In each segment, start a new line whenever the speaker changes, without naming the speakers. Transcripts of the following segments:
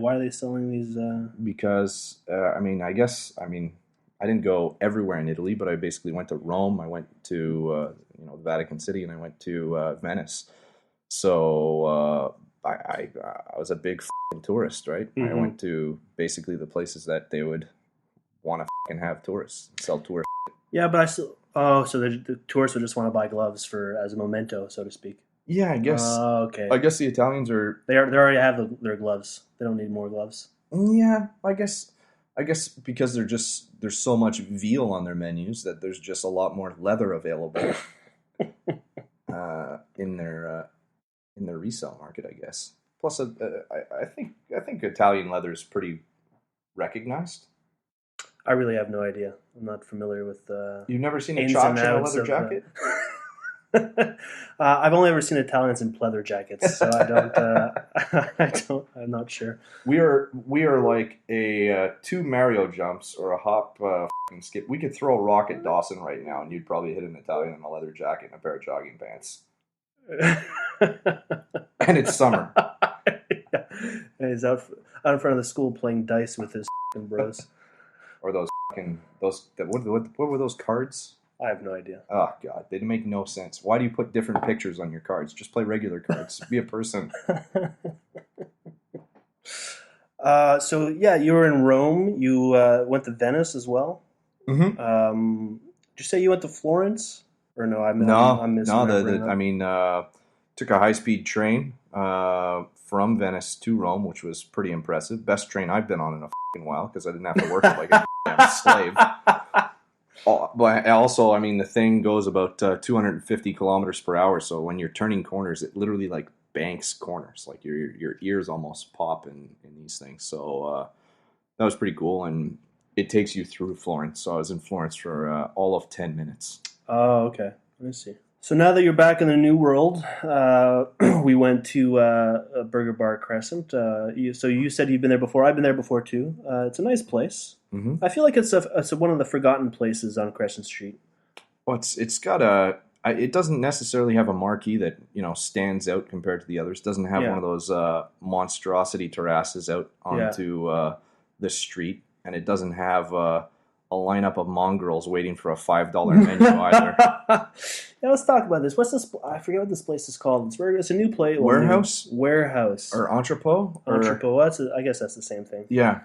Why are they selling these?
Because I didn't go everywhere in Italy, but I basically went to Rome. I went to Vatican City, and I went to Venice. So I was a big tourist, right? I went to basically the places that they would want to have tourists sell tourists.
Yeah, but I still. Oh, so the tourists would just want to buy gloves as a memento, so to speak.
Yeah, I guess.
Okay.
I guess the Italians are.
They already have their gloves. They don't need more gloves.
Yeah, I guess because there's so much veal on their menus that there's just a lot more leather available in their resale market, I guess. Plus, I think Italian leather is pretty recognized.
I really have no idea. I'm not familiar with.
You've never seen a Chach in a leather jacket?
I've only ever seen Italians in pleather jackets, so I don't. I'm not sure.
We are like a 2 Mario jumps or a hop skip. We could throw a rock at Dawson right now, and you'd probably hit an Italian in a leather jacket and a pair of jogging pants. And it's summer.
Yeah. And he's out in front of the school playing dice with his bros.
Or what were those cards?
I have no idea.
Oh God, they make no sense. Why do you put different pictures on your cards? Just play regular cards. Be a person.
So yeah, you were in Rome. You went to Venice as well.
Mm-hmm.
Did you say you went to Florence? Or no? I'm
took a high-speed train from Venice to Rome, which was pretty impressive. Best train I've been on in a while because I didn't have to work like a damn slave. But also, the thing goes about 250 kilometers per hour. So when you're turning corners, it literally like banks corners. Like your ears almost pop in these things. So that was pretty cool, and it takes you through Florence. So I was in Florence for all of 10 minutes.
Oh, okay. Let me see. So now that you're back in the new world, we went to a burger bar, Crescent. So you said you've been there before. I've been there before too. It's a nice place.
Mm-hmm.
I feel like it's one of the forgotten places on Crescent Street.
Well, it's got it doesn't necessarily have a marquee that stands out compared to the others. It doesn't have one of those monstrosity terraces out onto the street, and it doesn't have a lineup of mongrels waiting for a $5 menu either.
Yeah, let's talk about this. What's this? I forget what this place is called. It's a new place.
Warehouse?
Warehouse.
Or Entrepot?
Entrepot. I guess that's the same thing.
Yeah.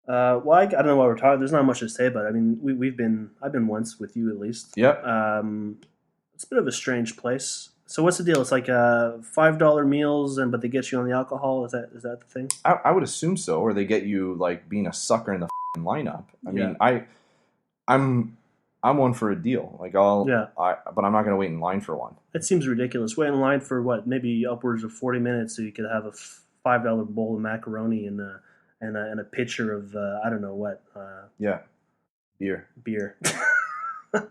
Well, I don't know why we're talking. There's not much to say about it. I mean, I've been once with you at least.
Yep.
It's a bit of a strange place. So what's the deal? It's like $5 meals, but they get you on the alcohol. Is that the thing?
I would assume so, or they get you like being a sucker in the lineup. I mean, I'm one for a deal. Like but I'm not going to wait in line for one.
That seems ridiculous. Wait in line for what? Maybe upwards of 40 minutes, so you could have a $5 bowl of macaroni and a pitcher of I don't know what.
Beer.
A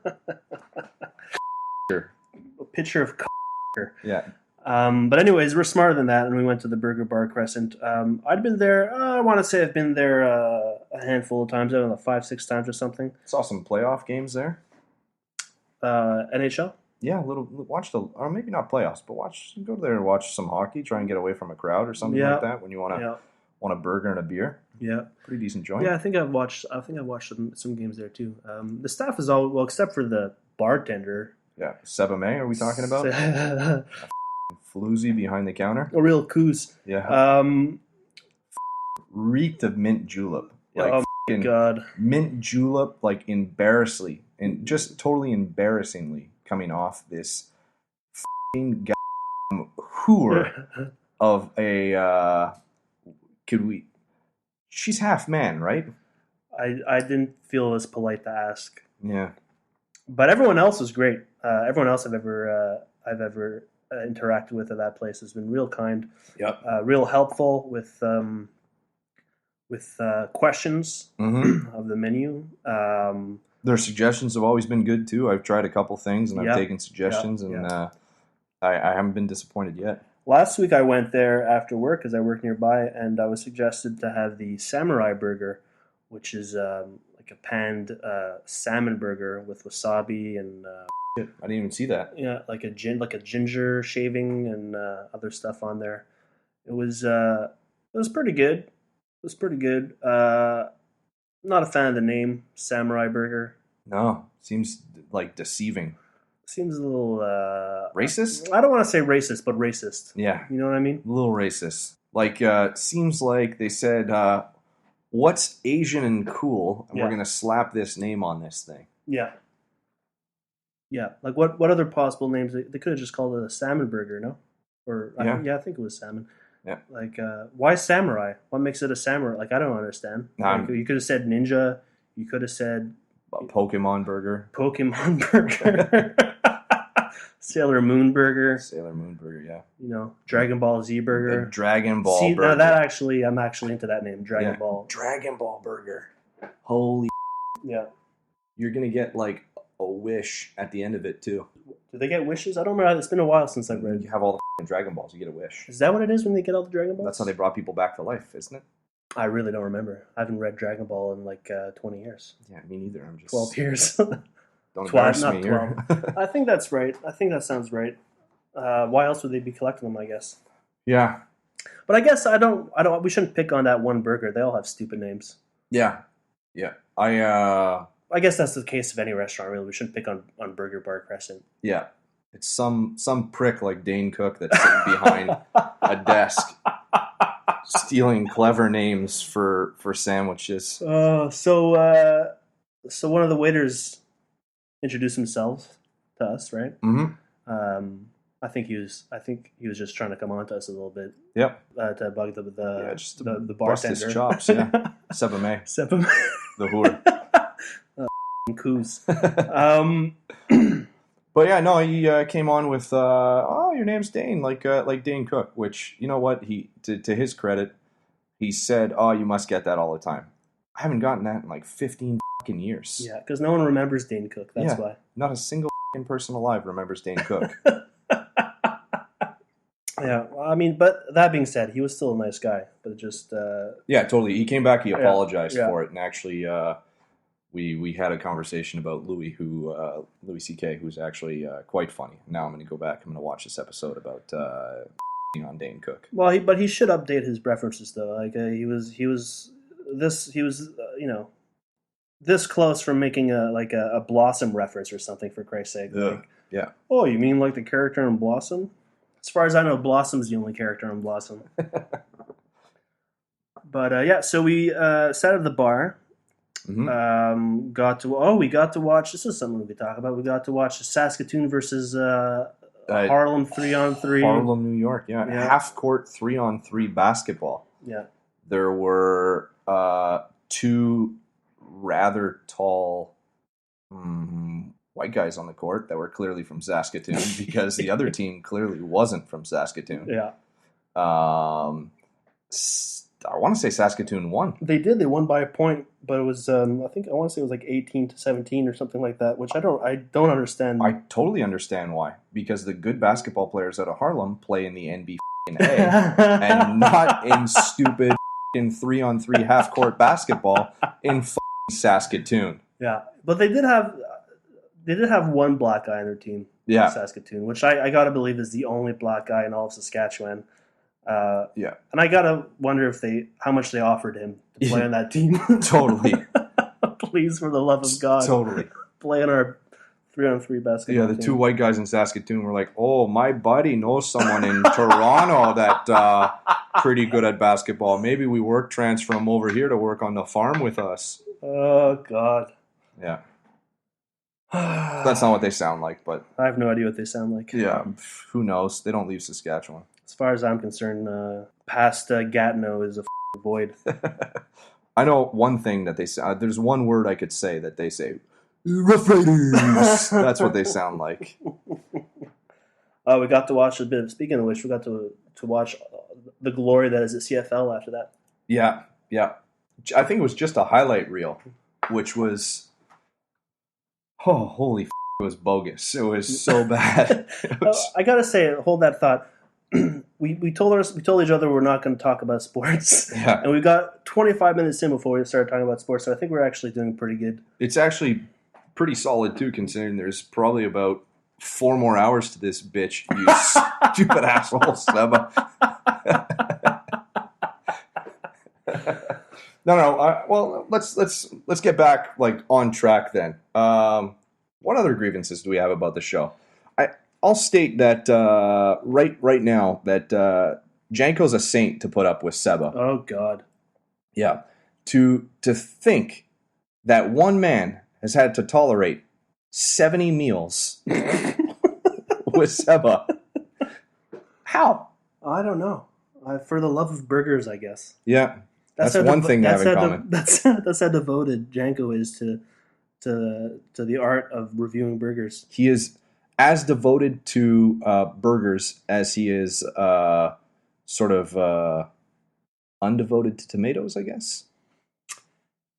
pitcher of.
Yeah.
But anyways, we're smarter than that, and we went to the Burger Bar Crescent. I'd been there. I want to say I've been there a handful of times. I don't know, 5-6 times or something.
Saw some playoff games there.
NHL.
Yeah, or maybe not playoffs, but go there and watch some hockey. Try and get away from a crowd or something like that when you want a burger and a beer.
Yeah,
pretty decent joint.
Yeah, I think I've watched some games there too. The staff is all well except for the bartender.
Yeah, Sebastien, are we talking about? Floozy behind the counter.
A real coos.
Yeah. Reeked of mint julep. Like,
oh my God.
Mint julep, like embarrassingly, and just totally embarrassingly coming off this hooer of a, she's half man, right?
I didn't feel it was polite to ask.
Yeah.
But everyone else was great. Everyone else I've ever interacted with at that place has been real kind.
Yep.
Real helpful with questions of the menu.
Their suggestions have always been good too. I've tried a couple things and I've taken suggestions, and I haven't been disappointed yet.
Last week I went there after work because I work nearby, and I was suggested to have the samurai burger, which is like a panned salmon burger with wasabi and.
I didn't even see that.
Yeah, like a ginger shaving and other stuff on there. It was pretty good. was pretty good. Not a fan of the name Samurai Burger.
No, seems like deceiving.
Seems a little
Racist?
I don't want to say racist, but racist.
Yeah,
You know what I mean?
a little racist. Like, seems like they said, what's Asian and cool, and we're
Yeah.
going to slap this name on this thing.
Yeah. Yeah. Like what other possible names? They could have just called it a salmon burger, no? Or
Yeah.
I think it was salmon.
Yeah.
Like why samurai? What makes it a samurai? Like I don't understand. Like, you could have said ninja. You could have said
A Pokemon burger.
Pokemon burger. Sailor Moon burger.
Sailor Moon burger, yeah.
You know, Dragon Ball Z burger.
The Dragon Ball
See,
burger.
now that actually, I'm actually into that name, Dragon Ball.
Dragon Ball burger. Holy
Yeah.
You're going to get like a wish at the end of it too.
Do they get wishes? I don't remember. It's been a while since I've read.
You have all the f***ing Dragon Balls, you get a wish.
Is that what it is when they get all the Dragon Balls?
That's how they brought people back to life, isn't it?
I really don't remember. I haven't read Dragon Ball in like 20 years.
Yeah, me neither. I'm just
12 years.
Don't embarrass
not
me here.
12. I think that's right. I think that sounds right. Why else would they be collecting them, I guess?
Yeah.
But I guess we shouldn't pick on that one burger. They all have stupid names.
Yeah. Yeah.
I guess that's the case of any restaurant, really. We shouldn't pick on Burger Bar Crescent.
Yeah. It's some prick like Dane Cook that's sitting behind a desk stealing clever names for sandwiches.
So one of the waiters introduced himself to us, right?
Mm-hmm.
I think he was just trying to come on to us a little bit.
Yep.
To bug the
bust
bartender.
his chops, yeah. Sebastien. The whore.
Coos.
But yeah, no, he came on with, your name's Dane, like Dane Cook, which, you know what, he to his credit, he said, you must get that all the time. I haven't gotten that in like 15 fucking years.
Yeah, because no one remembers Dane Cook, that's why.
Not a single fucking person alive remembers Dane Cook.
Yeah, I mean, but that being said, he was still a nice guy, but just...
Yeah, totally. He came back, he apologized
Yeah.
for it, and actually... We had a conversation about Louis C.K., who's actually quite funny. Now I'm going to go back. I'm going to watch this episode about on Dane Cook.
Well, but he should update his references though. Like he was this close from making a Blossom reference or something, for Christ's sake. Like,
yeah.
Oh, you mean like the character in Blossom? As far as I know, Blossom's the only character in Blossom. But so we sat at the bar.
Mm-hmm.
We got to watch. This is something we could talk about. We got to watch Saskatoon versus Harlem 3-on-3.
Harlem, New York. Yeah. Half court 3-on-3 basketball.
Yeah.
There were two rather tall white guys on the court that were clearly from Saskatoon because the other team clearly wasn't from Saskatoon.
Yeah.
I want to say Saskatoon won.
They did. They won by a point, but it was I want to say it was like 18-17 or something like that, which I don't understand.
I totally understand why. Because the good basketball players out of Harlem play in the NBA and not in stupid 3-on-3 half court basketball in Saskatoon.
Yeah, but they did have one black guy on their team.
Yeah,
in Saskatoon, which I gotta believe is the only black guy in all of Saskatchewan.
Yeah,
and I gotta wonder how much they offered him to play on that team.
Totally.
Please, for the love of God,
totally
play on our 3-on-3 basketball.
Yeah, the
team.
two white guys in Saskatoon were like, "Oh, my buddy knows someone in Toronto that pretty good at basketball. Maybe we transfer him over here to work on the farm with us."
Oh God.
Yeah. That's not what they sound like, but
I have no idea what they sound like.
Yeah, who knows? They don't leave Saskatchewan.
As far as I'm concerned, past Gatineau is a void.
I know one thing that they say. There's one word I could say that they say. Rough Riders. That's what they sound like.
We got to watch a bit of. Speaking of which, we got to watch the glory that is the CFL after that.
Yeah. I think it was just a highlight reel, which was. Oh, holy! It was bogus. It was so bad.
I gotta say, hold that thought. We told each other we're not going to talk about sports.
Yeah.
And we got 25 minutes in before we started talking about sports, so I think we're actually doing pretty good.
It's actually pretty solid too, considering there's probably about 4 more hours to this bitch. You stupid asshole, Seba. No. Well, let's get back like on track then. What other grievances do we have about the show? I'll state that right now that Janko's a saint to put up with Seba.
Oh God.
Yeah. To think that one man has had to tolerate 70 meals with Seba. How?
I don't know. For the love of burgers, I guess.
Yeah. That's one thing they have in common.
That's how devoted Janko is to the art of reviewing burgers.
He is as devoted to burgers as he is sort of undevoted to tomatoes, I guess.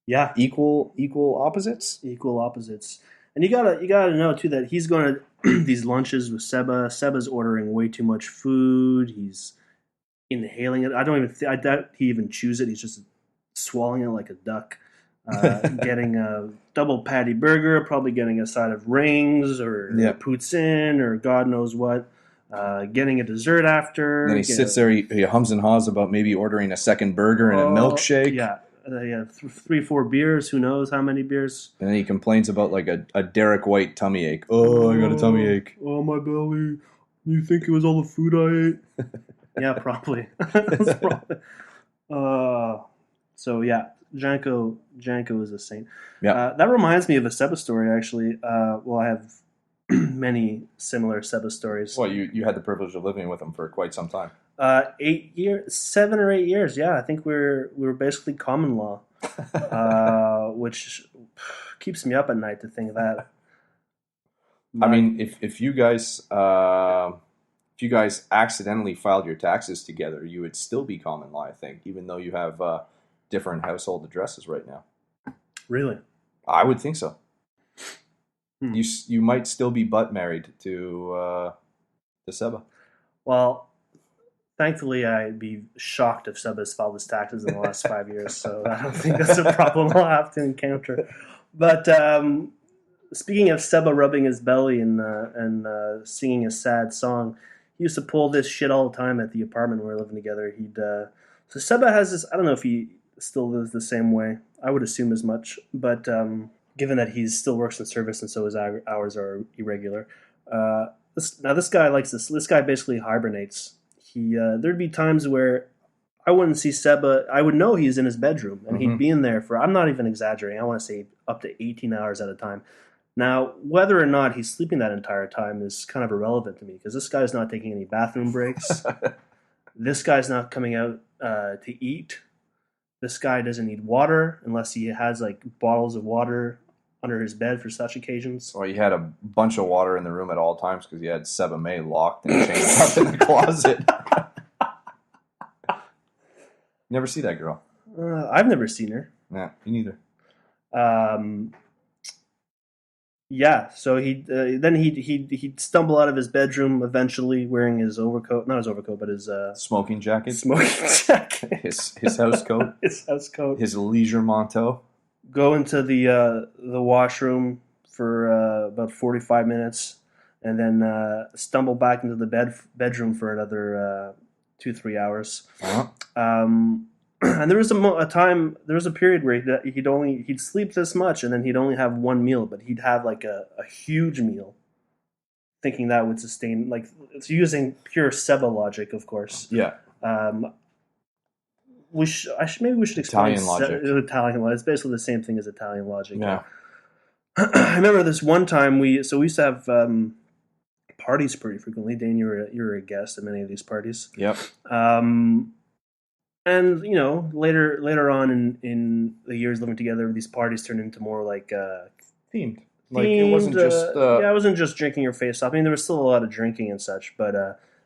Yeah,
equal opposites.
Equal opposites. And you gotta know too that he's going to these lunches with Seba. Seba's ordering way too much food. He's inhaling it. I doubt he even chews it. He's just swallowing it like a duck. Getting a double patty burger, probably getting a side of rings or poutine or God knows what. Getting a dessert after.
And then he sits there, he hums and haws about maybe ordering a second burger and a milkshake.
Yeah. 3-4 beers, who knows how many beers.
And then he complains about like a Derek White tummy ache. Oh, I got a tummy ache.
Oh, my belly. You think it was all the food I ate? Yeah, probably. So yeah, Janko is a saint.
Yeah.
That reminds me of a Seba story, actually. Well, I have many similar Seba stories.
Well, you had the privilege of living with him for quite some time.
8 years, 7 or 8 years. Yeah, I think we were basically common law, which keeps me up at night to think that.
I mean, if you guys accidentally filed your taxes together, you would still be common law, I think, even though you have different household addresses right now.
Really?
I would think so. You might still be butt married to Seba.
Well, thankfully, I'd be shocked if Seba's filed his taxes in the last 5 years, so I don't think that's a problem I'll have to encounter. But speaking of Seba rubbing his belly and singing a sad song, he used to pull this shit all the time at the apartment we were living together. So Seba has this. I don't know if he still lives the same way. I would assume as much, but given that he still works in service and so his hours are irregular, this guy likes this. This guy basically hibernates. There'd be times where I wouldn't see Seba. I would know he's in his bedroom, and he'd be in there for, I'm not even exaggerating, I want to say up to 18 hours at a time. Now, whether or not he's sleeping that entire time is kind of irrelevant to me, because this guy's not taking any bathroom breaks. This guy's not coming out to eat. This guy doesn't need water unless he has like bottles of water under his bed for such occasions.
Or you had a bunch of water in the room at all times because you had Seba May locked and chained up in the closet. Never see that girl.
I've never seen her.
Nah, me neither.
Yeah, so he'd stumble out of his bedroom eventually wearing his overcoat, not his overcoat, but his
smoking jacket. His house coat.
His house coat.
His leisure manteau.
Go into the washroom for about 45 minutes, and then stumble back into the bedroom for another 2-3 hours. And there was a period where he'd sleep this much, and then he'd only have one meal, but he'd have like a huge meal, thinking that would sustain. Like, it's using pure Seba logic, of course.
Yeah.
We should explain
Italian logic.
Italian logic. It's basically the same thing as Italian logic.
Yeah.
I remember this one time we used to have parties pretty frequently. Dane, you were a guest at many of these parties.
Yep.
And later on in the years living together, these parties turned into more like
themed. Like it wasn't just
it wasn't just drinking your face off. I mean, there was still a lot of drinking and such, but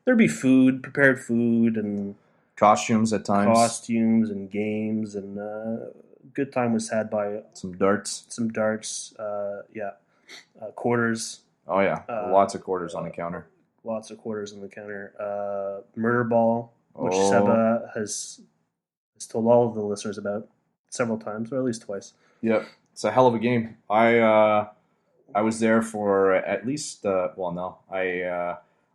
there'd be prepared food, and
costumes at times,
costumes and games, and good time was had by
some darts,
quarters.
Oh yeah, lots of quarters on the counter.
Lots of quarters on the counter. Murder ball, which Seba has told all of the listeners about several times, or at least twice.
Yep, it's a hell of a game. I was there for at least. I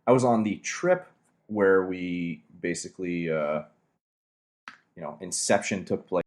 was on the trip where we basically, Inception took place